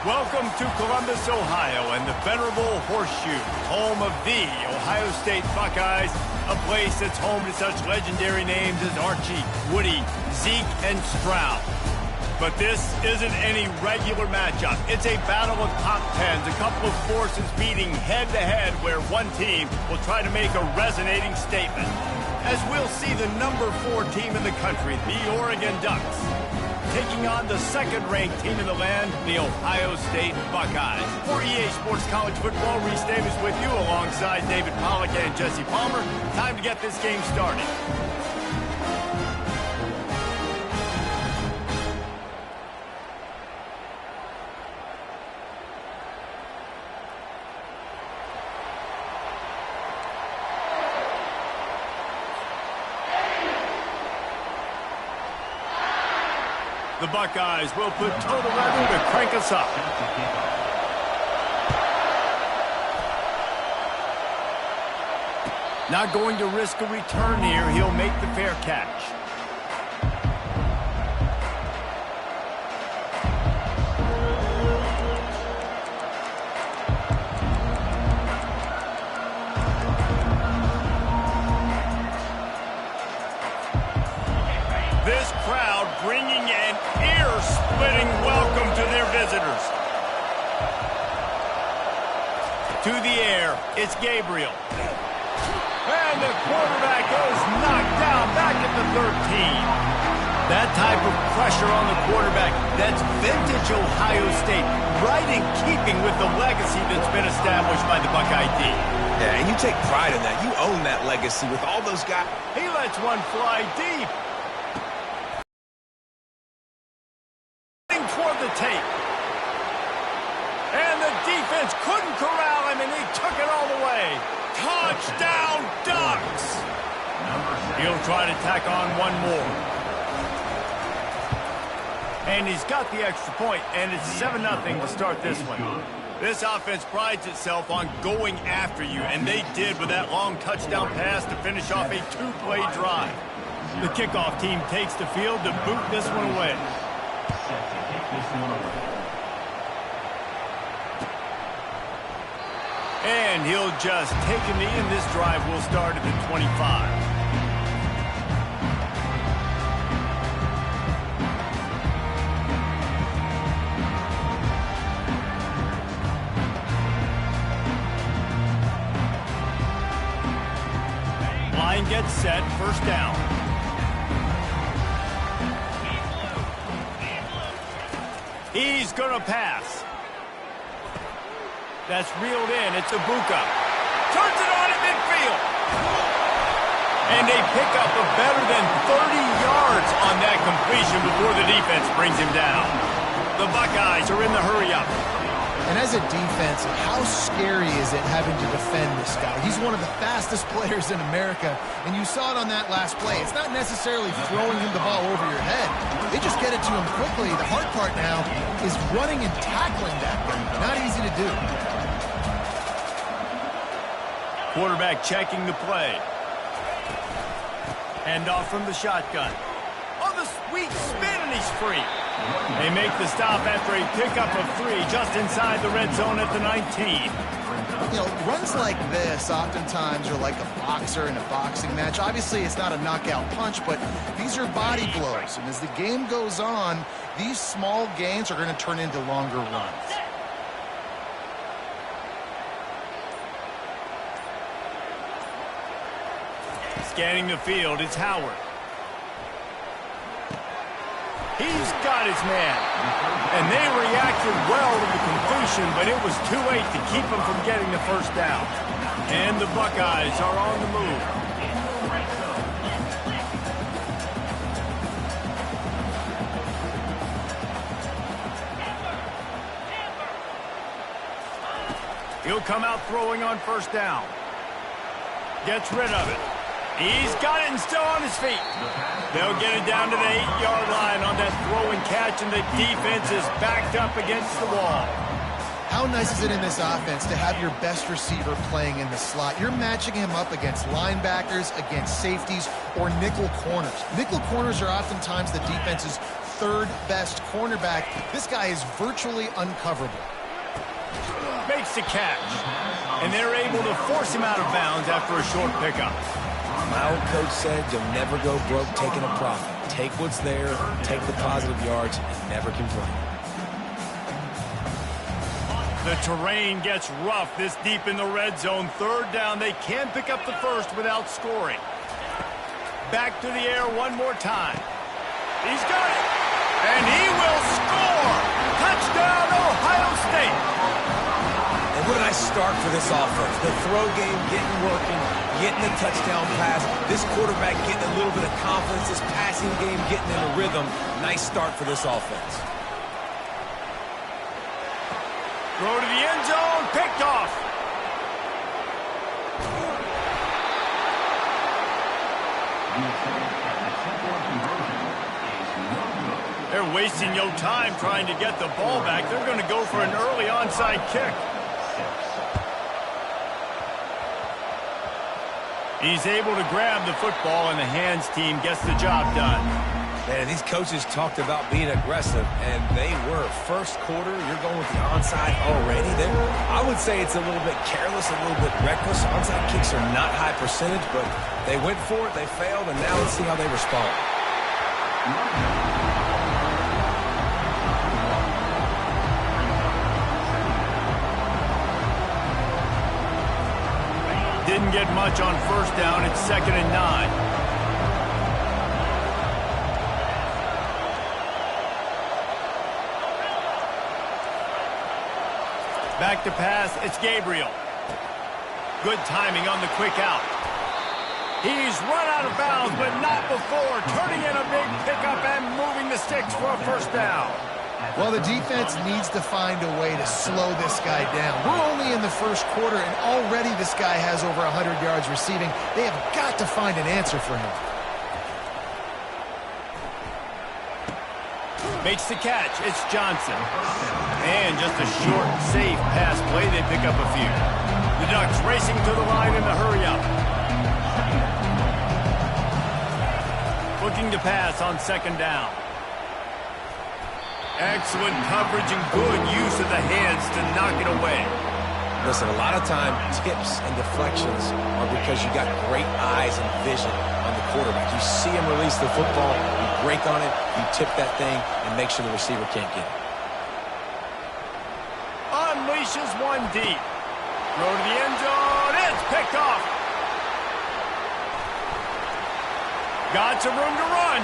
Welcome to Columbus, Ohio, and the venerable Horseshoe, home of the Ohio State Buckeyes, a place that's home to such legendary names as Archie, Woody, Zeke, and Stroud. But this isn't any regular matchup. It's a battle of top tens, a couple of forces meeting head-to-head where one team will try to make a resonating statement. As we'll see the number 4 team in the country, the Oregon Ducks, taking on the second-ranked team in the land, the Ohio State Buckeyes. For EA Sports College Football, Reese Davis with you alongside David Pollack and Jesse Palmer. Time to get this game started. The Buckeyes will put total revenue to crank us up. Not going to risk a return here. He'll make the fair catch. This crowd bringing an ear-splitting welcome to their visitors. To the air, it's Gabriel. And the quarterback is knocked down back at the 13. That type of pressure on the quarterback, that's vintage Ohio State, right in keeping with the legacy that's been established by the Buckeye team. Yeah, and you take pride in that. You own that legacy with all those guys. He lets one fly deep. Toward the tape. And the defense couldn't corral him, and he took it all the way. Touchdown, Ducks! He'll try to tack on one more. And he's got the extra point, and it's 7-0 to start this one. This offense prides itself on going after you, and they did with that long touchdown pass to finish off a 2-play drive. The kickoff team takes the field to boot this one away. And he'll just take a knee, and this drive will start at the 25. Line gets set, first down. He's going to pass. That's reeled in. It's Ibuka. Turns it on at midfield. And they pick up a better than 30 yards on that completion before the defense brings him down. The Buckeyes are in the hurry-up. And as a defense, how scary is it having to defend this guy? He's one of the fastest players in America, and you saw it on that last play. It's not necessarily throwing him the ball over your head. They just get it to him quickly. The hard part now is running and tackling that guy. Not easy to do. Quarterback checking the play. Hand off from the shotgun. On the sweet spin, and he's free. They make the stop after a pickup of 3 just inside the red zone at the 19. You know, runs like this oftentimes are like a boxer in a boxing match. Obviously, it's not a knockout punch, but these are body blows. And as the game goes on, these small gains are going to turn into longer runs. Scanning the field, it's Howard. He's got his man. And they reacted well to the completion, but it was too late to keep him from getting the first down. And the Buckeyes are on the move. He'll come out throwing on first down. Gets rid of it. He's got it and still on his feet. They'll get it down to the 8-yard line on that throw and catch, and the defense is backed up against the wall. How nice is it in this offense to have your best receiver playing in the slot? You're matching him up against linebackers, against safeties, or nickel corners. Nickel corners are oftentimes the defense's third best cornerback. This guy is virtually uncoverable. Makes the catch. And they're able to force him out of bounds after a short pickup. My old coach said you'll never go broke taking a profit. Take what's there, take the positive yards, and never complain. The terrain gets rough this deep in the red zone. Third down, they can pick up the first without scoring. Back to the air one more time. He's got it. And he will score. Touchdown, Ohio State. And what a nice start for this offense. The throw game getting working, getting the touchdown pass. This quarterback getting a little bit of confidence. This passing game getting in a rhythm. Nice start for this offense. Throw to the end zone. Picked off. They're wasting no time trying to get the ball back. They're going to go for an early onside kick. He's able to grab the football, and the hands team gets the job done. Man, these coaches talked about being aggressive, and they were. First quarter, you're going with the onside already. I would say it's a little bit careless, a little bit reckless. Onside kicks are not high percentage, but they went for it, they failed, and now let's see how they respond. Didn't get much on first down. It's 2nd and 9. Back to pass, it's Gabriel. Good timing on the quick out. He's run out of bounds, but not before. Turning in a big pickup and moving the sticks for a first down. Well, the defense needs to find a way to slow this guy down. We're only in the first quarter, and already this guy has over 100 yards receiving. They have got to find an answer for him. Makes the catch. It's Johnson. And just a short, safe pass play. They pick up a few. The Ducks racing to the line in the hurry-up. Looking to pass on 2nd down. Excellent coverage and good use of the hands to knock it away. Listen, a lot of time, tips and deflections are because you got great eyes and vision on the quarterback. You see him release the football, you break on it, you tip that thing, and make sure the receiver can't get it. Unleashes one deep. Throw to the end zone. It's picked off. Got some room to run.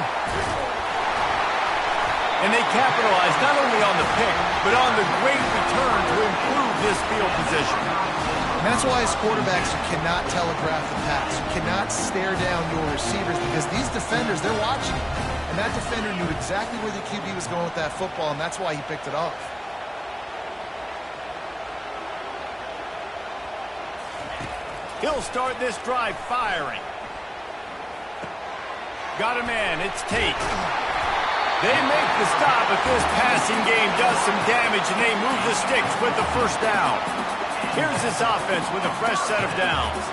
And they capitalize not only on the pick, but on the great return to improve this field position. And that's why as quarterbacks, you cannot telegraph the pass. You cannot stare down your receivers because these defenders, they're watching you. And that defender knew exactly where the QB was going with that football, and that's why he picked it off. He'll start this drive firing. Got a man. It's Tate. They make the stop, but this passing game does some damage, and they move the sticks with the first down. Here's this offense with a fresh set of downs.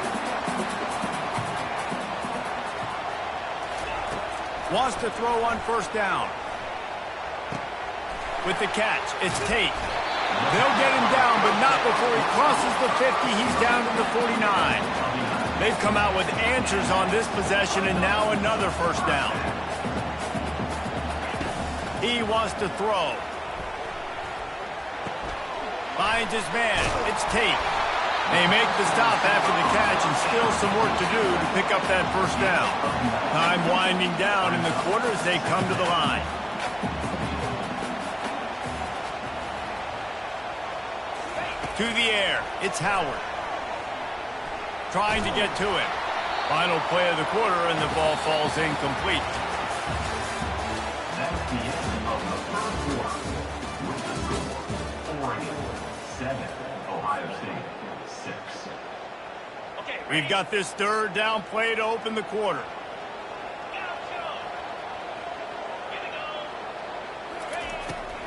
Wants to throw on first down. With the catch, it's Tate. They'll get him down, but not before he crosses the 50. He's down to the 49. They've come out with answers on this possession, and now another first down. He wants to throw. Finds his man. It's Tate. They make the stop after the catch, and still some work to do to pick up that first down. Time winding down in the quarter as they come to the line. To the air. It's Howard. Trying to get to it. Final play of the quarter, and the ball falls incomplete. That's the end of the first quarter. With the score, Oregon 7, Ohio State 6. We've got this third down play to open the quarter.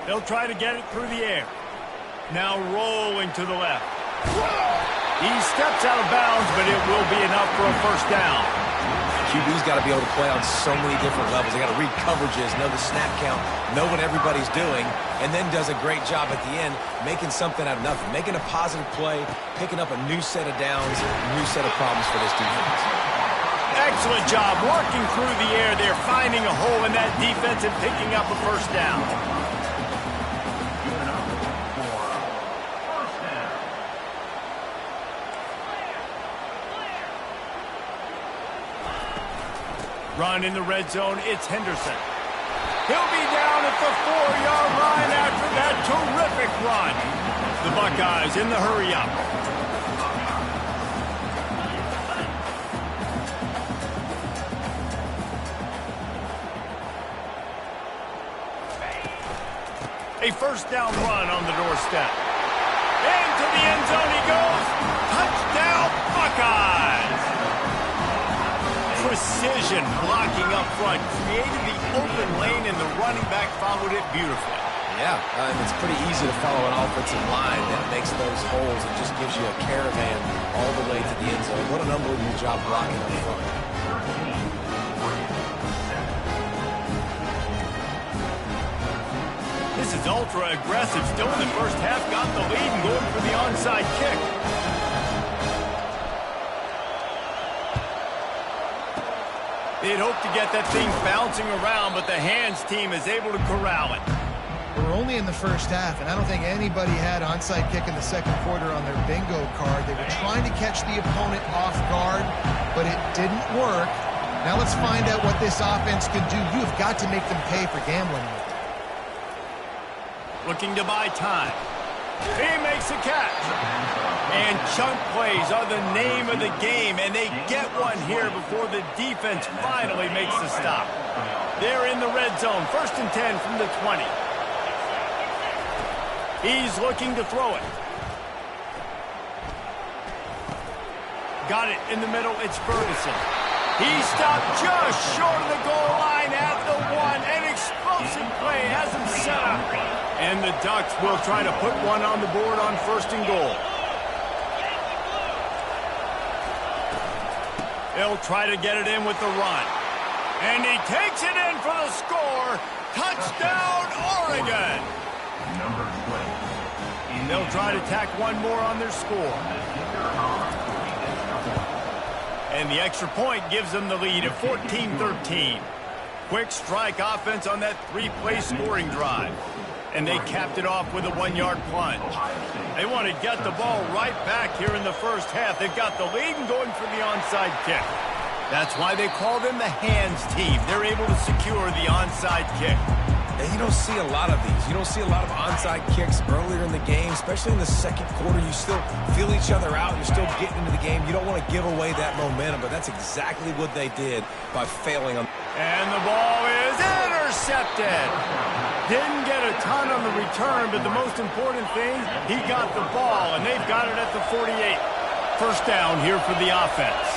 They'll try to get it through the air. Now rolling to the left. He steps out of bounds, but it will be enough for a first down. QB's got to be able to play on so many different levels. They got to read coverages, know the snap count, know what everybody's doing, and then does a great job at the end making something out of nothing, making a positive play, picking up a new set of downs, a new set of problems for this defense. Excellent job working through the air there, finding a hole in that defense and picking up a first down. Run in the red zone, it's Henderson. He'll be down at the 4-yard line after that terrific run. The Buckeyes in the hurry-up. A first down run on the doorstep. Into the end zone he goes. Touchdown, Buckeyes! Precision blocking up front. Created the open lane, and the running back followed it beautifully. Yeah, it's pretty easy to follow an offensive line that makes those holes and just gives you a caravan all the way to the end zone. What an unbelievable job blocking up front. This is ultra aggressive. Still in the first half, got the lead and going for the onside kick. They'd hoped to get that thing bouncing around, but the hands team is able to corral it. We're only in the first half, and I don't think anybody had onside kick in the second quarter on their bingo card. They were trying to catch the opponent off guard, but it didn't work. Now let's find out what this offense can do. You've got to make them pay for gambling. Looking to buy time. He makes a catch. And chunk plays are the name of the game, and they get one here before the defense finally makes the stop. They're in the red zone, 1st and 10 from the 20. He's looking to throw it. Got it in the middle, it's Ferguson. He stopped just short of the goal line at the 1. An explosive play has him set up. And the Ducks will try to put one on the board on 1st and goal. He'll try to get it in with the run. And he takes it in for the score. Touchdown, Oregon. They'll try to tack one more on their score. And the extra point gives them the lead at 14-13. Quick strike offense on that 3-play scoring drive. And they capped it off with a 1-yard plunge. They want to get the ball right back here in the first half. They've got the lead and going for the onside kick. That's why they call them the hands team. They're able to secure the onside kick. And you don't see a lot of these. You don't see a lot of onside kicks earlier in the game, especially in the second quarter. You still feel each other out. You're still getting into the game. You don't want to give away that momentum, but that's exactly what they did by failing on. And the ball is intercepted. Didn't get a ton on the return, but the most important thing, he got the ball, and they've got it at the 48. First down here for the offense.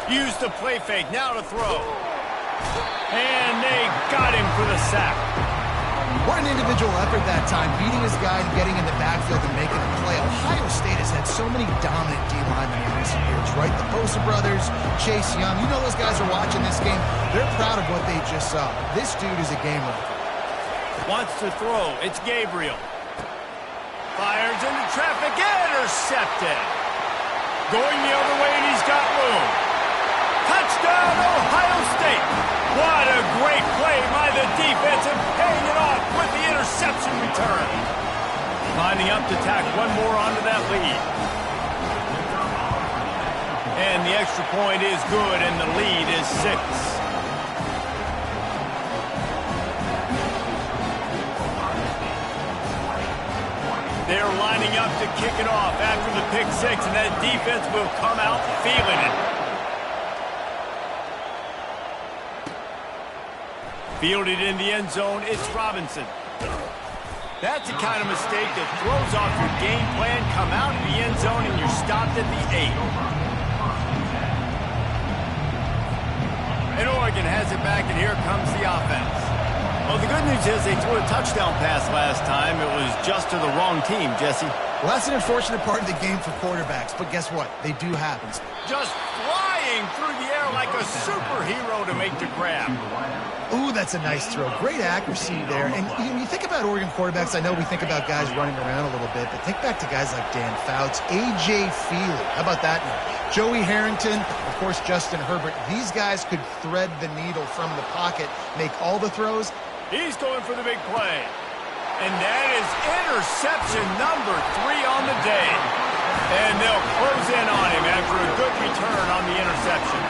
Use the play fake, now to throw. And they got him for the sack. What an individual effort that time, beating his guy and getting in the backfield and making a play. Ohio State has had so many dominant D-linemen in recent years, right? The Bosa brothers, Chase Young. You know those guys are watching this game. They're proud of what they just saw. This dude is a game wrecker. Wants to throw. It's Gabriel. Fires into traffic. Intercepted. Going the other way, and he's got room. Touchdown, Ohio State. What a great play by the defense and paying it off with the interception return. Lining up to tack one more onto that lead. And the extra point is good, and the lead is 6. They're lining up to kick it off after the pick 6, and that defense will come out feeling it. Fielded in the end zone, it's Robinson. That's the kind of mistake that throws off your game plan. Come out of the end zone and you're stopped at the 8. And Oregon has it back, and here comes the offense. Well, the good news is they threw a touchdown pass last time. It was just to the wrong team, Jesse. Well, that's an unfortunate part of the game for quarterbacks, but guess what? They do happen. Just flying through the air like a superhero to make the grab. Ooh, that's a nice throw. Great accuracy there. And you think about Oregon quarterbacks, I know we think about guys running around a little bit, but think back to guys like Dan Fouts, A.J. Feely. How about that name? Joey Harrington, of course, Justin Herbert. These guys could thread the needle from the pocket, make all the throws. He's going for the big play. And that is interception number 3 on the day. And they'll close in on him after a good return on the interception.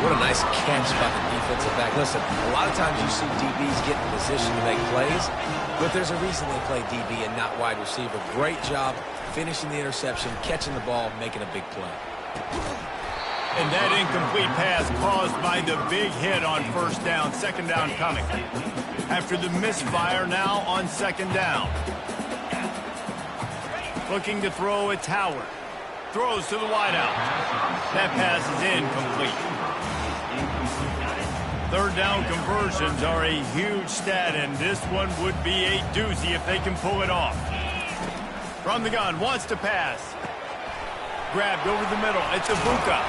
What a nice catch by the defensive back. Listen, a lot of times you see DBs get in position to make plays, but there's a reason they play DB and not wide receiver. Great job finishing the interception, catching the ball, making a big play. And that incomplete pass caused by the big hit on first down, second down coming. After the misfire, now on second down. Looking to throw, it's Howard. Throws to the wideout. That pass is incomplete. Third down conversions are a huge stat, and this one would be a doozy if they can pull it off. From the gun, wants to pass. Grabbed over the middle. It's Ibuka.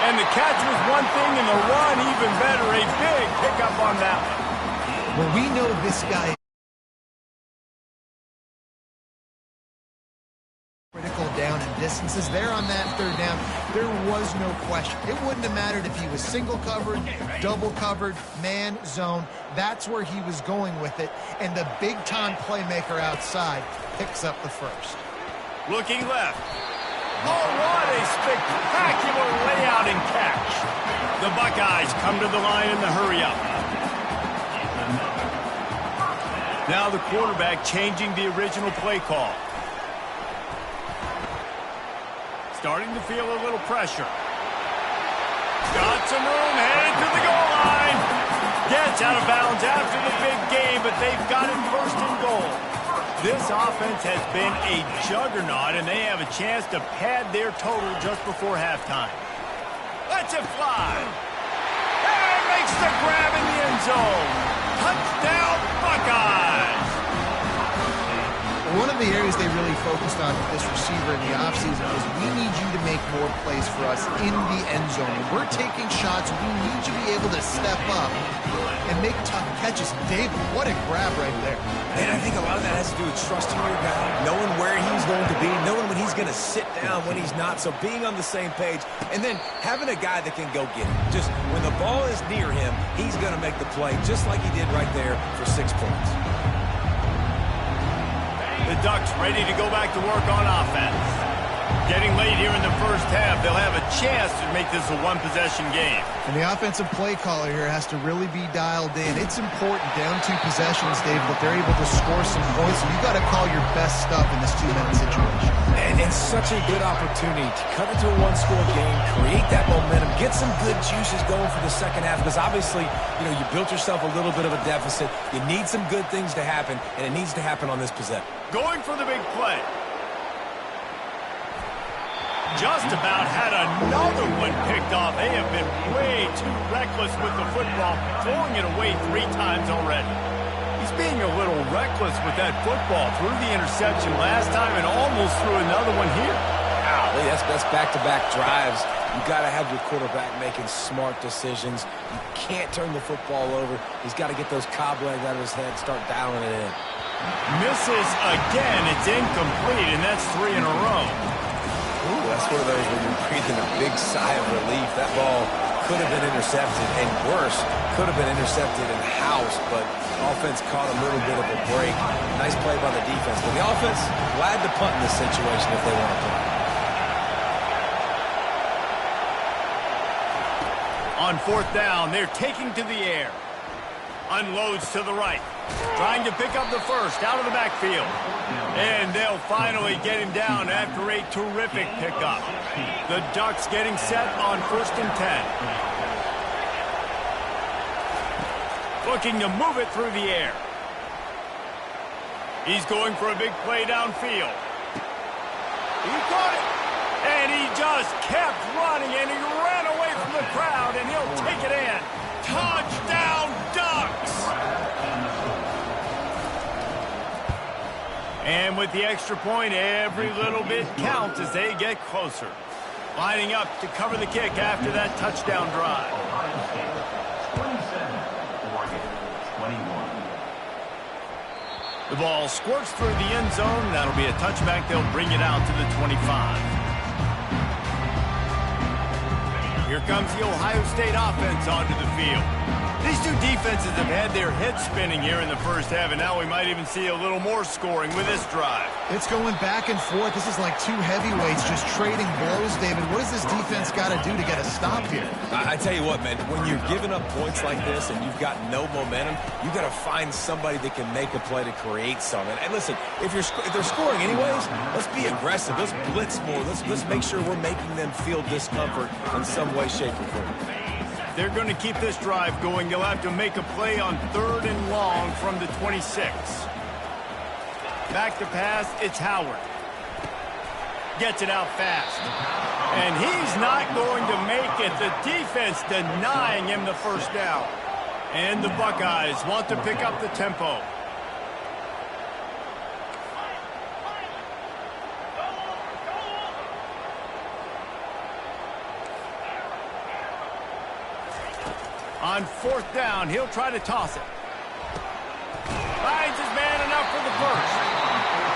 And the catch was one thing, and the run even better. A big pickup on that one. Well, we know this guy critical down and distances. There on that third down, there was no question. It wouldn't have mattered if he was single covered, double covered, man, zone. That's where he was going with it. And the big-time playmaker outside picks up the first. Looking left. Oh, what a spectacular layout and catch. The Buckeyes come to the line in the hurry-up. Now the quarterback changing the original play call. Starting to feel a little pressure. Got some room, headed to the goal line. Gets out of bounds after the big game, but they've got it first and goal. This offense has been a juggernaut, and they have a chance to pad their total just before halftime. Lets it fly. And makes the grab in the end zone. Touchdown, Buckeyes! One of the areas they really focused on with this receiver in the offseason was we need you to make more plays for us in the end zone. When we're taking shots, we need you to be able to step up and make tough catches. David, what a grab right there. And I think a lot of that has to do with trusting your guy, knowing where he's going to be, knowing when he's going to sit down, when he's not. So being on the same page, and then having a guy that can go get it. Just when the ball is near him, he's going to make the play, just like he did right there for 6 points. The Ducks ready to go back to work on offense. Getting late here in the first half, they'll have a chance to make this a one-possession game. And the offensive play caller here has to really be dialed in. It's important down 2 possessions, Dave, that they're able to score some points. So you got to call your best stuff in this 2-minute situation. And it's such a good opportunity to cut into a one-score game, create that momentum, get some good juices going for the second half, because obviously, you built yourself a little bit of a deficit. You need some good things to happen, and it needs to happen on this possession. Going for the big play. Just about had another one picked off. They have been way too reckless with the football, throwing it away 3 times already. He's being a little reckless with that football. Threw the interception last time and almost threw another one here. Golly, that's back-to-back drives. You got to have your quarterback making smart decisions. You can't turn the football over. He's got to get those cobwebs out of his head, start dialing it in. Misses again. It's incomplete, and that's 3 in a row. Ooh, that's one of those where you're breathing a big sigh of relief. That ball could have been intercepted, and worse, could have been intercepted in the house, but offense caught a little bit of a break. Nice play by the defense. But the offense, glad to punt in this situation if they want to punt. On 4th down, they're taking to the air. Unloads to the right. Trying to pick up the first out of the backfield. And they'll finally get him down after a terrific pickup. The Ducks getting set on 1st and 10. Looking to move it through the air. He's going for a big play downfield. He caught it. And he just kept running, and he ran away from the crowd, and he'll take it in. Touchdown, Ducks! And with the extra point, every little bit counts as they get closer. Lining up to cover the kick after that touchdown drive. Ohio State 27, Oregon 21. The ball squirts through the end zone. That'll be a touchback. They'll bring it out to the 25. Here comes the Ohio State offense onto the field. These two defenses have had their heads spinning here in the first half, and now we might even see a little more scoring with this drive. It's going back and forth. This is like two heavyweights just trading blows, David. What does this defense got to do to get a stop here? I tell you what, man, when you're giving up points like this and you've got no momentum, you got to find somebody that can make a play to create something. And listen, if they're scoring anyways, let's be aggressive. Let's blitz more. Let's make sure we're making them feel discomfort in some way, shape, or form. They're going to keep this drive going. They'll have to make a play on 3rd and long from the 26. Back to pass, it's Howard. Gets it out fast. And he's not going to make it. The defense denying him the first down. And the Buckeyes want to pick up the tempo. On 4th down, he'll try to toss it. Finds his man enough for the first.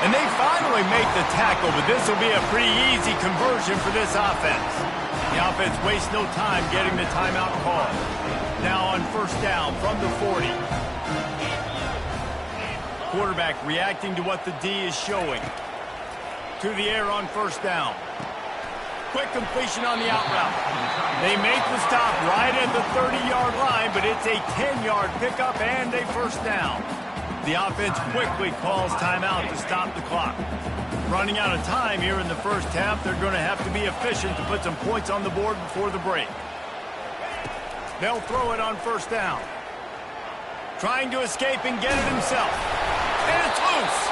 And they finally make the tackle, but this will be a pretty easy conversion for this offense. The offense wastes no time getting the timeout call. Now on 1st down from the 40. Quarterback reacting to what the D is showing. To the air on 1st down. Quick completion on the out route. They make the stop right at the 30-yard line, but it's a 10-yard pickup and a 1st down. The offense quickly calls timeout to stop the clock. Running out of time here in the first half, they're going to have to be efficient to put some points on the board before the break. They'll throw it on 1st down. Trying to escape and get it himself. And it's loose.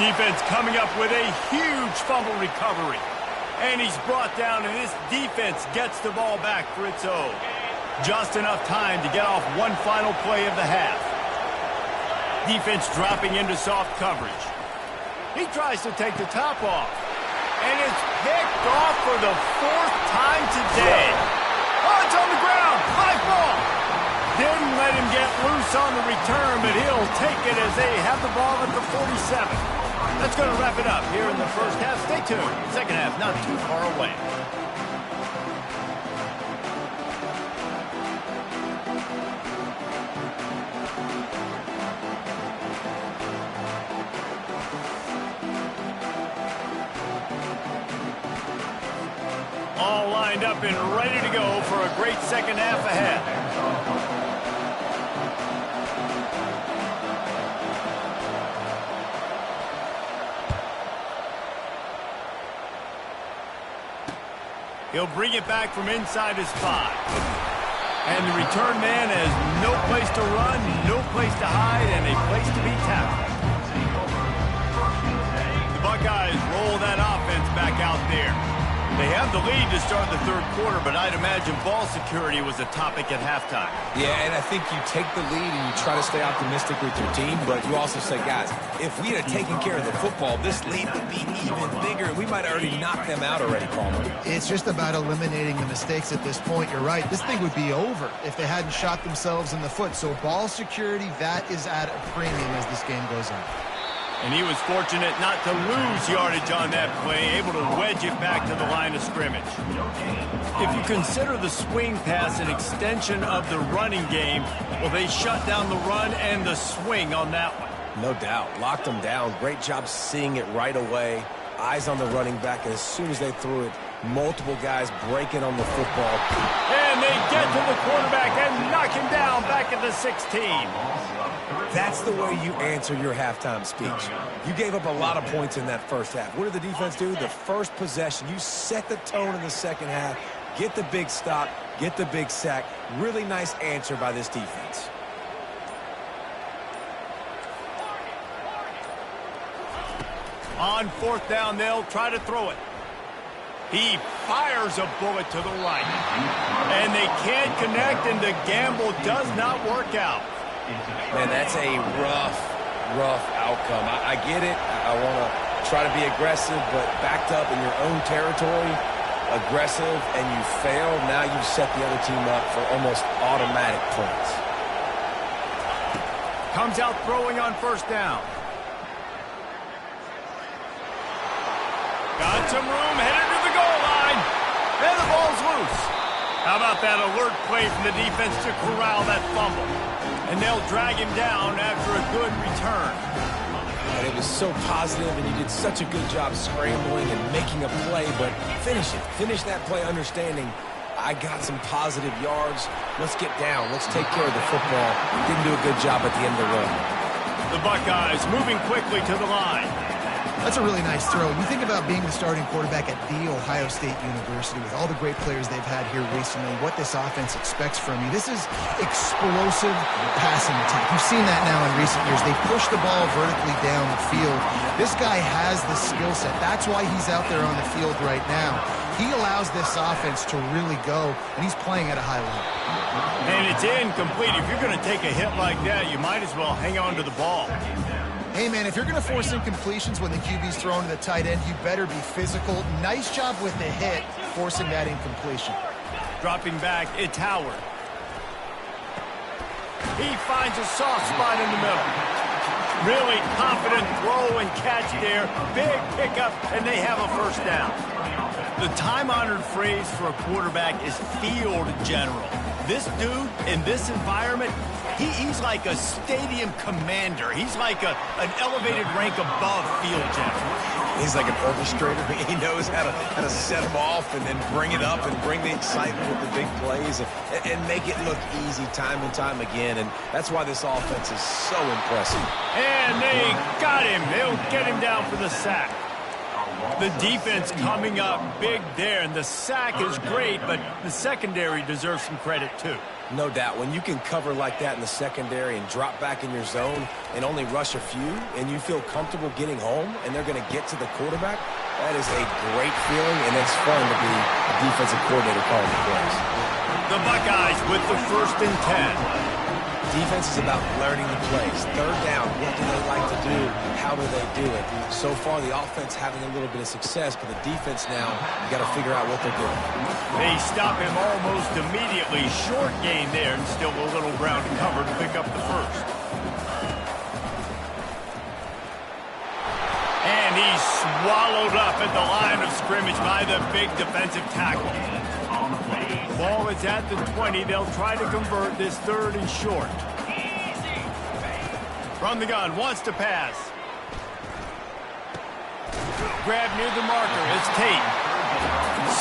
Defense coming up with a huge fumble recovery. And he's brought down, and this defense gets the ball back for its own. Just enough time to get off one final play of the half. Defense dropping into soft coverage. He tries to take the top off. And it's picked off for the 4th time today. Oh, it's on the ground. High ball. Didn't let him get loose on the return, but he'll take it as they have the ball at the 47. That's going to wrap it up here in the first half. Stay tuned. Second half not too far away. All lined up and ready to go for a great second half ahead. He'll bring it back from inside his 5. And the return man has no place to run, no place to hide, and a place to be tackled. The Buckeyes roll that offense back out there. They have the lead to start the 3rd quarter, but I'd imagine ball security was a topic at halftime. Yeah, and I think you take the lead and you try to stay optimistic with your team, but you also say, guys, if we had taken care of the football, this lead would be even bigger. We might have already knocked them out already, Palmer. It's just about eliminating the mistakes at this point. You're right. This thing would be over if they hadn't shot themselves in the foot. So ball security, that is at a premium as this game goes on. And he was fortunate not to lose yardage on that play, able to wedge it back to the line of scrimmage. If you consider the swing pass an extension of the running game, well, they shut down the run and the swing on that one. No doubt. Locked them down. Great job seeing it right away. Eyes on the running back, and as soon as they threw it, multiple guys breaking on the football. And they get to the quarterback and knock him down back at the 16. That's the way you answer your halftime speech. You gave up a lot of points in that first half. What did the defense do? The first possession, you set the tone in the second half, get the big stop, get the big sack. Really nice answer by this defense. On 4th down, they'll try to throw it. He fires a bullet to the right. And they can't connect, and the gamble does not work out. Man, that's a rough outcome. I get it. I want to try to be aggressive, but backed up in your own territory, aggressive, and you fail, now you've set the other team up for almost automatic points. Comes out throwing on first down. Got some room, headed to the goal line. And the ball's loose. How about that alert play from the defense to corral that fumble? And they'll drag him down after a good return. And it was so positive, and you did such a good job scrambling and making a play, but finish it. Finish that play understanding, I got some positive yards. Let's get down. Let's take care of the football. Didn't do a good job at the end of the run. The Buckeyes moving quickly to the line. That's a really nice throw. You think about being the starting quarterback at The Ohio State University with all the great players they've had here recently, what this offense expects from you. This is explosive passing attack. You've seen that now in recent years. They push the ball vertically down the field. This guy has the skill set. That's why he's out there on the field right now. He allows this offense to really go, and he's playing at a high level. And it's incomplete. If you're going to take a hit like that, you might as well hang on to the ball. Hey, man, if you're going to force incompletions when the QB's throwing to the tight end, you better be physical. Nice job with the hit, forcing that incompletion. Dropping back, it's Howard. He finds a soft spot in the middle. Really confident throw and catch there. Big pickup, and they have a first down. The time-honored phrase for a quarterback is field general. This dude, in this environment, he's like a stadium commander. He's like an elevated rank above field general. He's like an orchestrator. He knows how to set them off and then bring it up and bring the excitement with the big plays and make it look easy time and time again. And that's why this offense is so impressive. And they got him. They'll get him down for the sack. The defense coming up big there, and the sack is great, but the secondary deserves some credit too. No doubt. When you can cover like that in the secondary and drop back in your zone and only rush a few, and you feel comfortable getting home, and they're going to get to the quarterback, that is a great feeling, and it's fun to be a defensive coordinator calling the plays. The Buckeyes with the 1st and 10. Defense is about learning the plays. Third down, what do they like to do? How do they do it? So far, the offense having a little bit of success, but the defense now, you got to figure out what they're doing. They stop him almost immediately. Short gain there, and still a little ground to cover to pick up the first. And he's swallowed up at the line of scrimmage by the big defensive tackle. Ball is at the 20. They'll try to convert this 3rd and short. From the gun, wants to pass. Grab near the marker. It's Tate.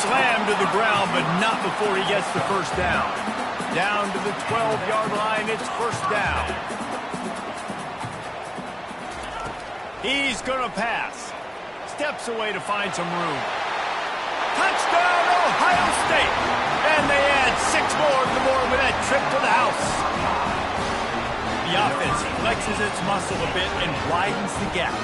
Slammed to the ground, but not before he gets the first down. Down to the 12-yard line. It's first down. He's going to pass. Steps away to find some room. Touchdown, Ohio State! And they add 6 more to the board with that trip to the house. The offense flexes its muscle a bit and widens the gap.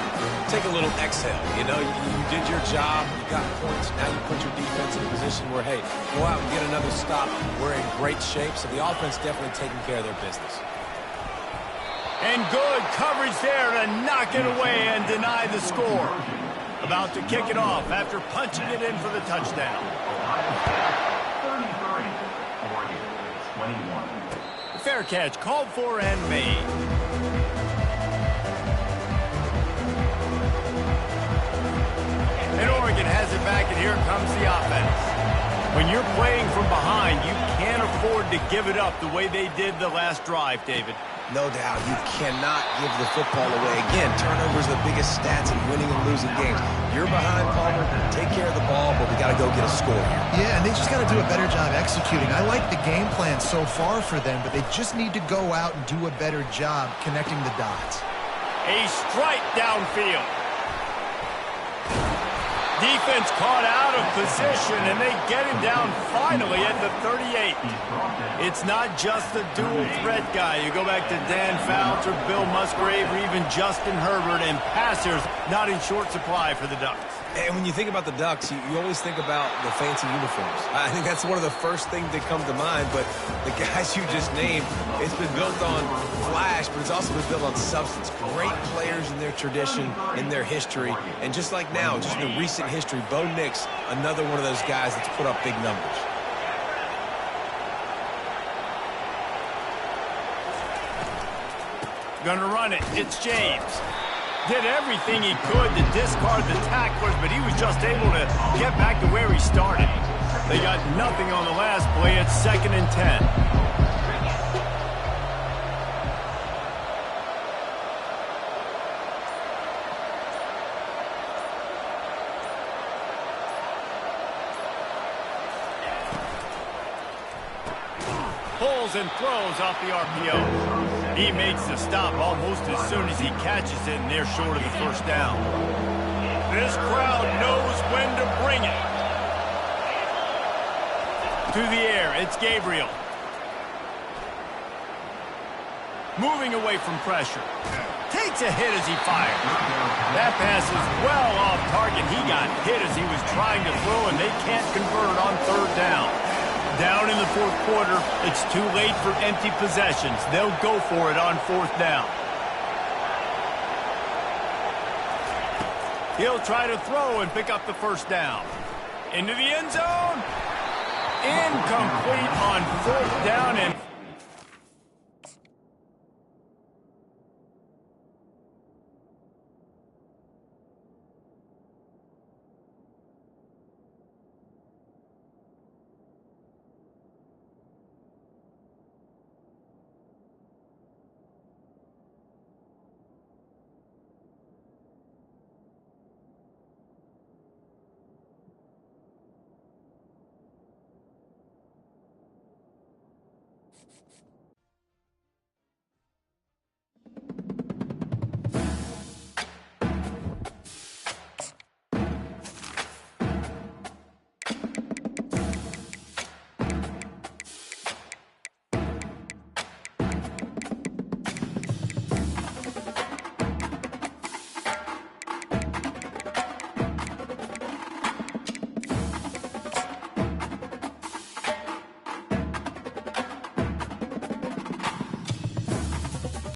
Take a little exhale. You know, you did your job. You got points. Now you put your defense in a position where, hey, go out and get another stop. We're in great shape. So the offense definitely taking care of their business. And good coverage there to knock it away and deny the score. About to kick it off after punching it in for the touchdown. 33, Oregon 21. Fair catch called for and made. And Oregon has it back, and here comes the offense. When you're playing from behind, you can't afford to give it up the way they did the last drive, David. No doubt, you cannot give the football away. Again, turnovers are the biggest stats in winning and losing games. You're behind, Palmer, take care of the ball, but we got to go get a score here. Yeah, and they just got to do a better job executing. I like the game plan so far for them, but they just need to go out and do a better job connecting the dots. A strike downfield. Defense caught out of position, and they get him down finally at the 38. It's not just the dual threat guy. You go back to Dan Fouts or Bill Musgrave or even Justin Herbert, and passers not in short supply for the Ducks. And when you think about the Ducks, you always think about the fancy uniforms. I think that's one of the first things that come to mind, but the guys you just named, it's been built on flash, but it's also been built on substance. Great players in their tradition, in their history, and just like now, just in the recent history, Bo Nix, another one of those guys that's put up big numbers. Gonna run it. It's James. Did everything he could to discard the tacklers, but he was just able to get back to where he started. They got nothing on the last play. It's 2nd and 10. Pulls and throws off the RPO. He makes the stop almost as soon as he catches it, and they're short of the first down. This crowd knows when to bring it. To the air, it's Gabriel. Moving away from pressure. Takes a hit as he fires. That pass is well off target. He got hit as he was trying to throw, and they can't convert on 3rd down. Down in the 4th quarter, it's too late for empty possessions. They'll go for it on 4th down. He'll try to throw and pick up the 1st down. Into the end zone. Incomplete on 4th down and